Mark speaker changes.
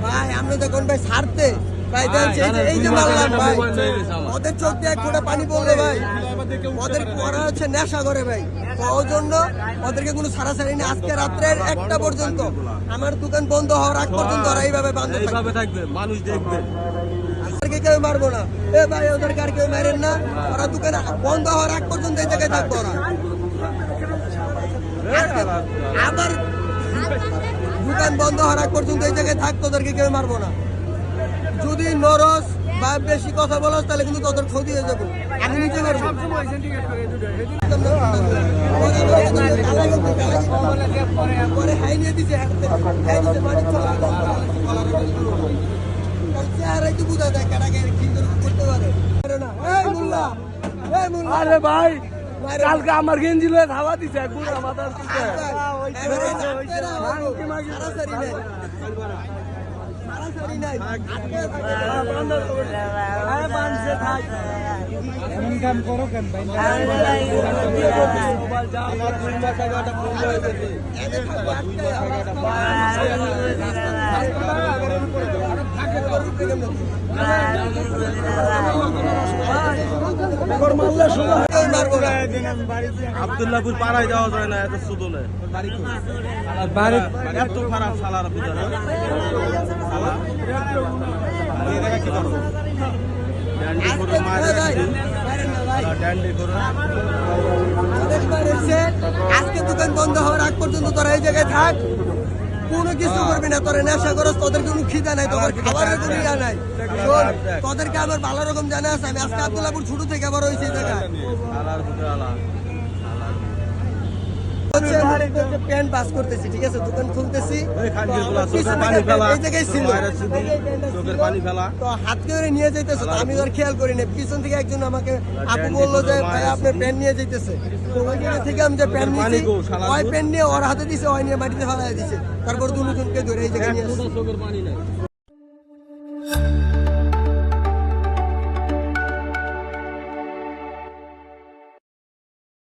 Speaker 1: ভাই আমরা যখন ভাই ছাড়তে ভাই এই যে মারলাম ভাই ওদের চোখ দিয়ে এক ফোঁটা পানি পড়লে ভাই ওদের পড়া হচ্ছে নেশা করে ভাই ওই জন্য ওদেরকে কোনো ছাড়াছাড়ি নেই। আজকে রাত্রের 1টা পর্যন্ত আমার দোকান বন্ধ হওয়ার আগ পর্যন্ত ওরা এইভাবে বন্ধ থাকবে, মানুষ দেখবে। ওদেরকে কেউ মারবো না, এ ভাই ওদেরকে আর কেউ মারেন না, ওরা দোকান বন্ধ হওয়ার আগ পর্যন্ত এই জায়গায় থাকবো ওরা। আবার দোকান বন্ধ হওয়ার আগ পর্যন্ত এই জায়গায় থাকতো, ওদেরকে কেউ মারবো না। যদি নরস বা বেশি কথা বলস তাহলে কিন্তু তোদের ক্ষতি হয়ে যাবো। আমি নিজে করবো পরে হাই নিয়ে দিছে চেহারাই তো বুঝা যায় কাটাকে কি করতে পারে না। এই মুল্লা, এই মুল্লা,
Speaker 2: আরে ভাই কালকে আমার গেঞ্জি লয়ে ধাওয়া দিছে গুড়া মাথার
Speaker 3: এমন কাম করো কেন ভাই?
Speaker 2: আব্দুল্লাহপুর পাড়ায় যাওয়া যায় না, এত শুধু নেই এত খারাপ শালার ভিতরে
Speaker 1: আজকে দোকান বন্ধ হওয়ার আগ পর্যন্ত তোরা এই জায়গায় থাক, কোনো কিছু করবি না। তোরা নেশা করস, তোদের কোনো খিদা নাই, তোদের খাবারের কোনো ইয়া নাই। তোদেরকে আমার ভালো রকম জানা আছে। আমি আজকে আব্দুল্লাহপুর ছোট থেকে আবার হয়েছে এই জায়গায় প্যান্ট পাস করতেছি, ঠিক আছে, দোকান খুলতেছি, তো হাত করে নিয়ে যাইতেছে, তো আমি আর খেয়াল করি না। পিছন থেকে একজন আমাকে আপু বললো যে ভাই আপনার প্যান্ট নিয়ে যাইতেছে, তো ওই জায়গা থেকে আমি যে প্যান্ট নিয়েছি ওই প্যান্ট নিয়ে ওর হাতে দিছে, ওই নিয়ে মাটিতে ফেলাই দিছে, তারপর দুজনকে ধরে এই জায়গায় নিয়ে আসছে।